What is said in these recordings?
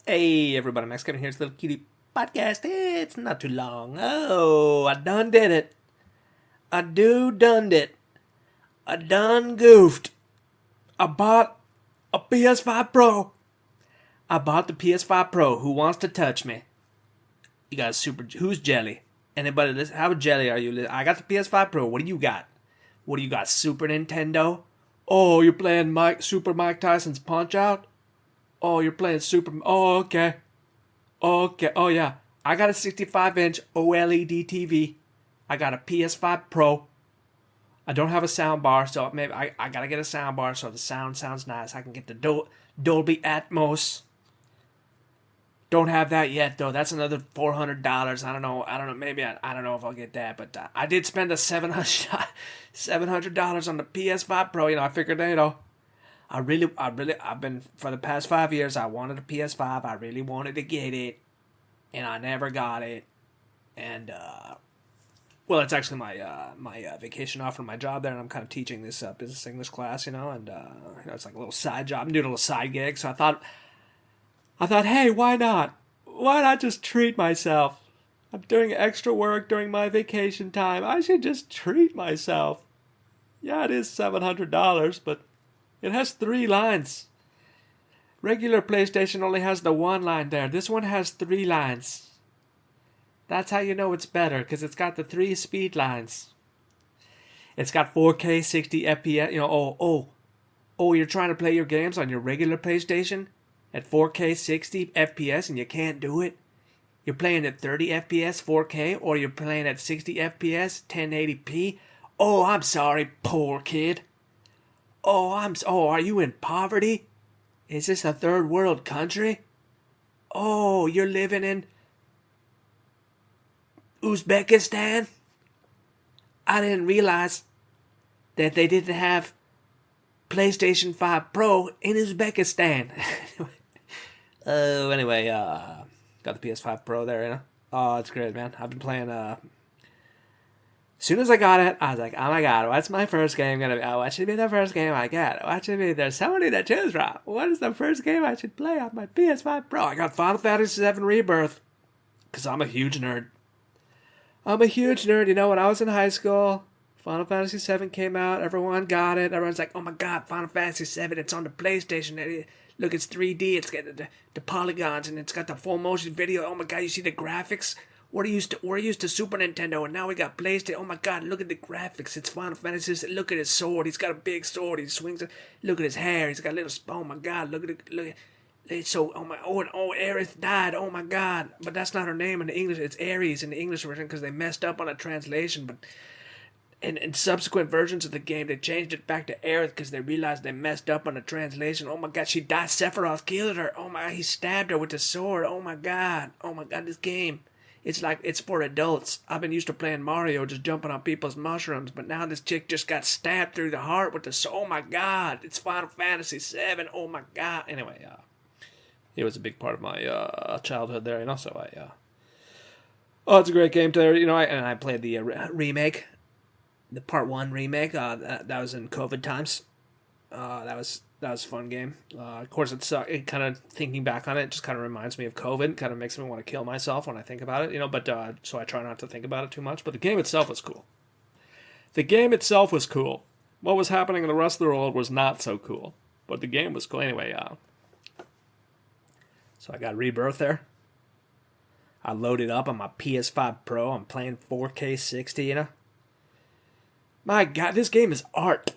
Hey everybody, Max Kevin here. It's a little cutie podcast. It's not too long. Oh, I done did it. I done it. I done goofed. I bought a PS5 Pro. I bought the PS5 Pro. Who wants to touch me? You got who's jelly? Anybody listen? How jelly are you? I got the PS5 Pro. What do you got? What do you got? Super Nintendo? Oh, you're playing Super Mike Tyson's Punch Out? Oh, you're playing Super. Oh, okay. Okay. Oh, yeah. I got a 65-inch OLED TV. I got a PS5 Pro. I don't have a sound bar, so maybe I gotta get a sound bar so the sound sounds nice. I can get the Dolby Atmos. Don't have that yet though. That's another $400. I don't know. Maybe I don't know if I'll get that, but I did spend the $700 on the PS5 Pro. I figured I've been for the past 5 years. I wanted a PS5. I really wanted to get it, and I never got it. And well, it's actually my vacation off from my job there, and I'm kind of teaching this business English class, and it's like a little side job. I'm doing a little side gig, so I thought, hey, why not? Why not just treat myself? I'm doing extra work during my vacation time. I should just treat myself. Yeah, it is $700, but it has 3 lines. Regular PlayStation only has the 1 line there. This one has 3 lines. That's how you know it's better, because it's got the 3 speed lines. It's got 4K 60 FPS. You're trying to play your games on your regular PlayStation at 4K 60 FPS and you can't do it? You're playing at 30 FPS 4K, or you're playing at 60 FPS 1080p? Oh, I'm sorry, poor kid. Are you in poverty? Is this a third world country? Oh, you're living in Uzbekistan? I didn't realize that they didn't have PlayStation 5 Pro in Uzbekistan. Anyway, got the PS5 Pro there, Oh, it's great, man. I've been playing, as soon as I got it, I was like, oh my god, what's my first game gonna be? Oh, what should be the first game I get? What should be? There's so many to choose from. What is the first game I should play on my PS5 Pro? I got Final Fantasy VII Rebirth, because I'm a huge nerd. When I was in high school, Final Fantasy VII came out, everyone got it, everyone's like, oh my god, Final Fantasy VII, it's on the PlayStation, look, it's 3D, it's got the polygons, and it's got the full motion video, oh my god, you see the graphics? We're used to Super Nintendo, and now we got PlayStation. Oh my god, look at the graphics. It's Final Fantasy. Look at his sword. He's got a big sword. He swings it. Look at his hair. He's got a little. Oh my god, look at it. So, Aerith died. Oh my god. But that's not her name in the English. It's Ares in the English version because they messed up on a translation. But in subsequent versions of the game, they changed it back to Aerith because they realized they messed up on the translation. Oh my god, she died. Sephiroth killed her. Oh my god, he stabbed her with the sword. Oh my god, this game. It's like, it's for adults. I've been used to playing Mario, just jumping on people's mushrooms, but now this chick just got stabbed through the heart with the... Oh my god, it's Final Fantasy VII. Oh my god. Anyway, it was a big part of my childhood there, so it's a great game there, I played the remake, the Part 1 remake. That was in COVID times. That was a fun game. Of course, it kind of, thinking back on it, just kind of reminds me of COVID. Kind of makes me want to kill myself when I think about it, But so I try not to think about it too much. But the game itself was cool. What was happening in the rest of the world was not so cool. But the game was cool anyway. So I got Rebirth there. I loaded up on my PS5 Pro. I'm playing 4K 60. My God, this game is art.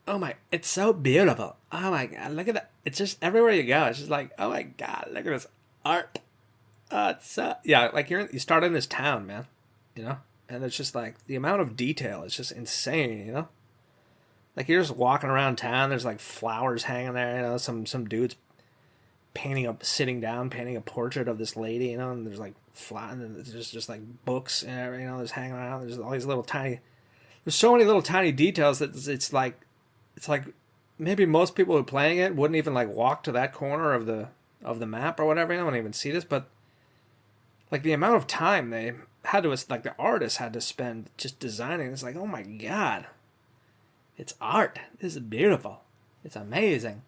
Oh my, it's so beautiful. Oh my god, look at that. It's just everywhere you go. It's just like, oh my god, look at this art. It's so, yeah, like you start in this town, man, and it's just like the amount of detail is just insane, Like you're just walking around town, there's like flowers hanging there, some dudes sitting down, painting a portrait of this lady, and there's like and there's just like books and everything, there's hanging around. There's all these there's so many little tiny details that it's like maybe most people who are playing it wouldn't even like walk to that corner of the map or whatever, wouldn't even see this, but like the amount of time they had to, like the artist had to spend just designing, it's like, oh my god, it's art. This is beautiful. It's amazing.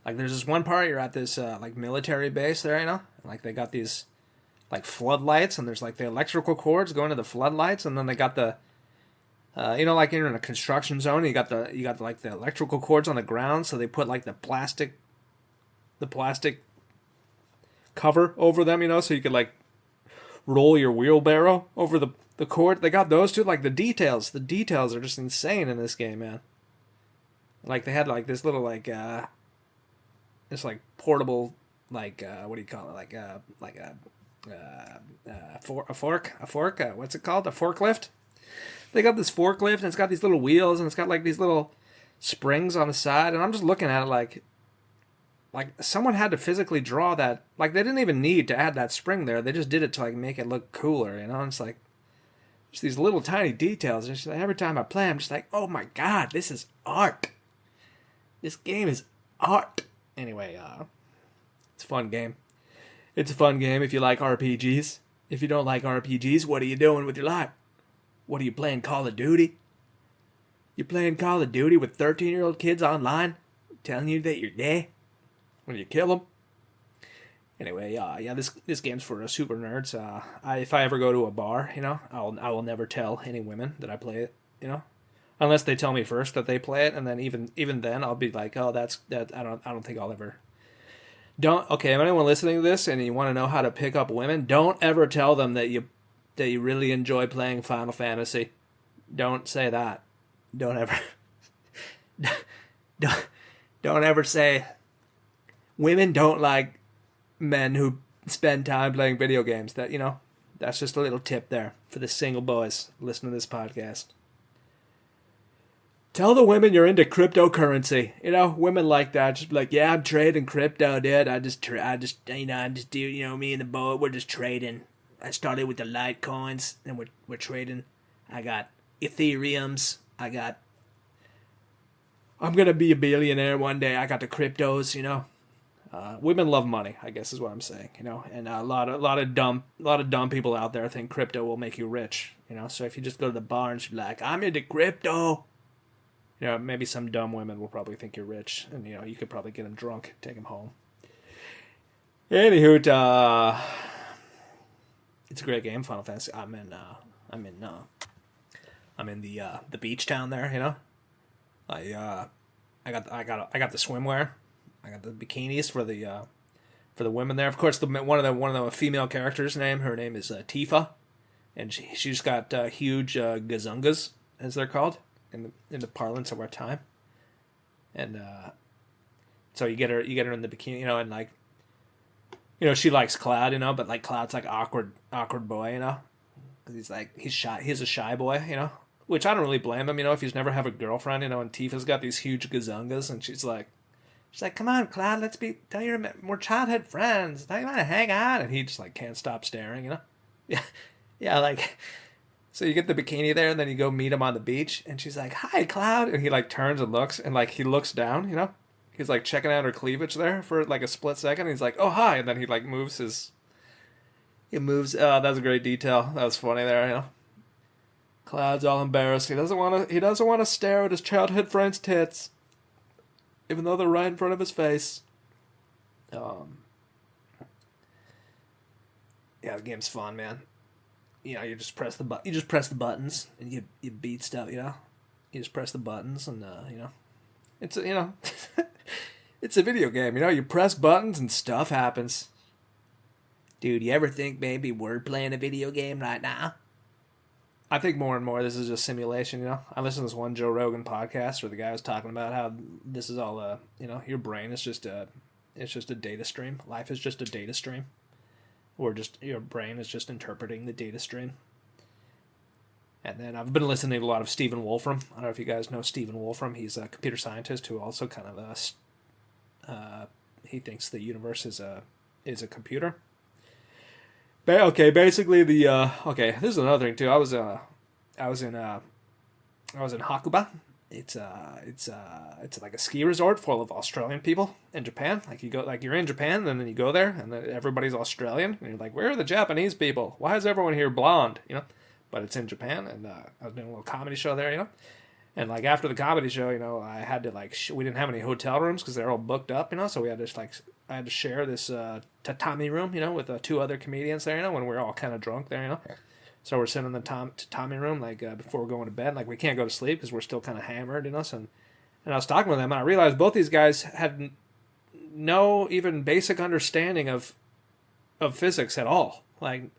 Like there's this one part you're at this like military base there, and, like they got these like floodlights, and there's like the electrical cords going to the floodlights, and then they got the like you're in a construction zone, you got like the electrical cords on the ground, so they put like the plastic cover over them, so you could like roll your wheelbarrow over the cord. They got those too. Like the details are just insane in this game, man. Like they had like this little like this like portable like what do you call it, like a fork, what's it called, a forklift. They got this forklift, and it's got these little wheels, and it's got like these little springs on the side, and I'm just looking at it like someone had to physically draw that. Like they didn't even need to add that spring there. They just did it to like make it look cooler, And it's like just these little tiny details. And like, every time I play, I'm just like, oh my god, this is art. This game is art. Anyway, it's a fun game. It's a fun game if you like RPGs. If you don't like RPGs, what are you doing with your life? What are you playing, Call of Duty? You playing Call of Duty with 13-year-old kids online telling you that you're gay when you kill them? Anyway, this game's for super nerds. If I ever go to a bar, I will never tell any women that I play it, unless they tell me first that they play it, and then even then I'll be like, oh, that I don't think I'll ever. Okay, anyone listening to this and you want to know how to pick up women, don't ever tell them that you really enjoy playing Final Fantasy. Don't say that. Don't ever don't ever say women don't like men who spend time playing video games. That's just a little tip there for the single boys listening to this podcast. Tell the women you're into cryptocurrency. Women like that. Just be like, yeah, I'm trading crypto, dude. I just do, me and the boy, we're just trading. I started with the Litecoins, and we're trading. I got Ethereums. I'm gonna be a billionaire one day. I got the cryptos, Women love money, I guess is what I'm saying, And a lot of dumb people out there think crypto will make you rich, So if you just go to the bar and be like, I'm into crypto, maybe some dumb women will probably think you're rich, and you could probably get them drunk, take them home. Anywho, it's a great game, Final Fantasy. I'm in the beach town there, I got the swimwear. I got the bikinis for the women there. Of course, one of the female characters' her name is Tifa, and she's got huge gazungas, as they're called in the parlance of our time. And so you get her in the bikini, and like, she likes Cloud, but like Cloud's like awkward boy, because he's shy. He's a shy boy, which I don't really blame him, if he's never have a girlfriend, and Tifa's got these huge gazungas, and she's like, come on, Cloud, we're childhood friends. Don't you want to hang out? And he just like can't stop staring, Yeah, like, so you get the bikini there, and then you go meet him on the beach, and she's like, hi, Cloud. And he like turns and looks, and like he looks down, He's like checking out her cleavage there for like a split second. And he's like, oh, hi. And then he like moves. That was a great detail. That was funny there, Cloud's all embarrassed. He doesn't want to stare at his childhood friend's tits, even though they're right in front of his face. Yeah, the game's fun, man. You just press the buttons, and you beat stuff. You just press the buttons, and it's it's a video game. You press buttons and stuff happens. Dude, you ever think maybe we're playing a video game right now? I think more and more this is just simulation, I listened to this one Joe Rogan podcast where the guy was talking about how this is all your brain is just a data stream. Life is just a data stream. Or just your brain is just interpreting the data stream. And then I've been listening to a lot of Stephen Wolfram. I don't know if you guys know Stephen Wolfram. He's a computer scientist who also kind of he thinks the universe is a computer. Okay, basically this is another thing too. I was in Hakuba. It's like a ski resort full of Australian people in Japan. Like you're in Japan, and then you go there, and then everybody's Australian, and you're like, where are the Japanese people? Why is everyone here blonde? But it's in Japan, and I was doing a little comedy show there, And like after the comedy show, I had to like we didn't have any hotel rooms because they're all booked up, so we had to I had to share this tatami room, with two other comedians there, when we were all kind of drunk there. So we're sitting in the tatami room like before we're going to bed, like we can't go to sleep because we're still kind of hammered, and I was talking with them and I realized both these guys had no even basic understanding of physics at all. Like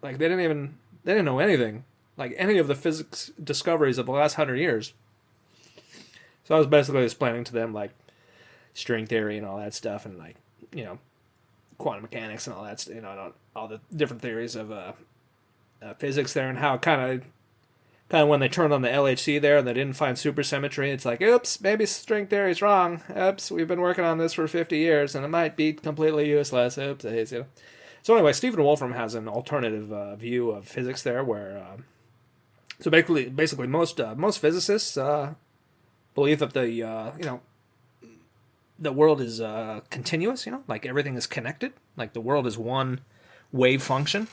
they didn't know anything, like any of the physics discoveries of the last 100 years. So I was basically explaining to them like string theory and all that stuff, and like quantum mechanics and all that, all the different theories of physics there, and how kind of when they turned on the LHC there and they didn't find supersymmetry, it's like, oops, maybe string theory's wrong. Oops, we've been working on this for 50 years and it might be completely useless. Oops, So anyway, Stephen Wolfram has an alternative view of physics there, where so basically most physicists believe that the world is continuous. Like everything is connected. Like the world is one wave function.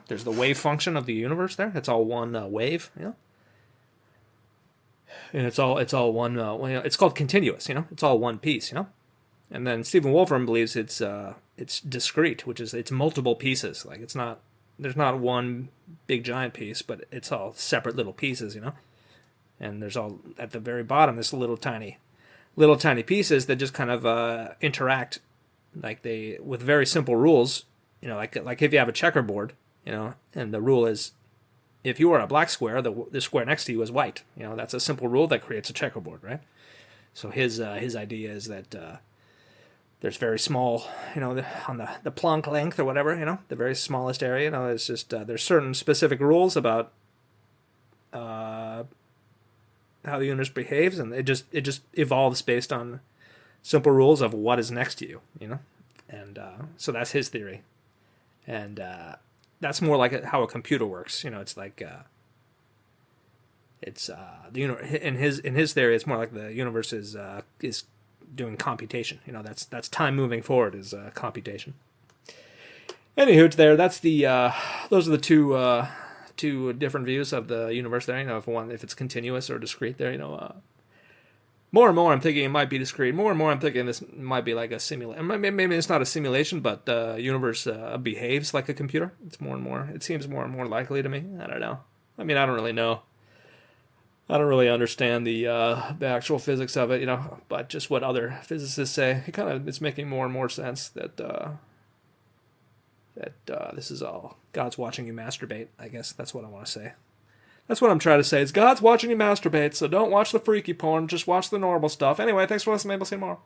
There's the wave function of the universe there. It's all one wave. And it's all one. It's called continuous. It's all one piece. And then Stephen Wolfram believes it's discrete, which is it's multiple pieces. Like there's not one big giant piece, but it's all separate little pieces. And there's all at the very bottom this little tiny pieces that just kind of interact, like with very simple rules. Like if you have a checkerboard, and the rule is, if you are a black square, the square next to you is white. That's a simple rule that creates a checkerboard, right? So his idea is that there's very small, on the Planck length or whatever, the very smallest area, it's just there's certain specific rules about how the universe behaves, and it just evolves based on simple rules of what is next to you, and so that's his theory, and that's more like how a computer works. It's like it's the in his theory, it's more like the universe is doing computation. That's time moving forward is computation. Anywho, there. That's the those are the two different views of the universe there. If it's continuous or discrete there. More and more I'm thinking it might be discrete. More and more I'm thinking this might be like a simulation. Maybe it's not a simulation, but the universe behaves like a computer. It's more and more. It seems more and more likely to me. I don't know. I don't really know. I don't really understand the actual physics of it, but just what other physicists say, it's making more and more sense that this is all God's watching you masturbate. I guess that's what I want to say. That's what I'm trying to say. Is God's watching you masturbate, so don't watch the freaky porn. Just watch the normal stuff. Anyway, thanks for listening. Maybe I'll see you tomorrow.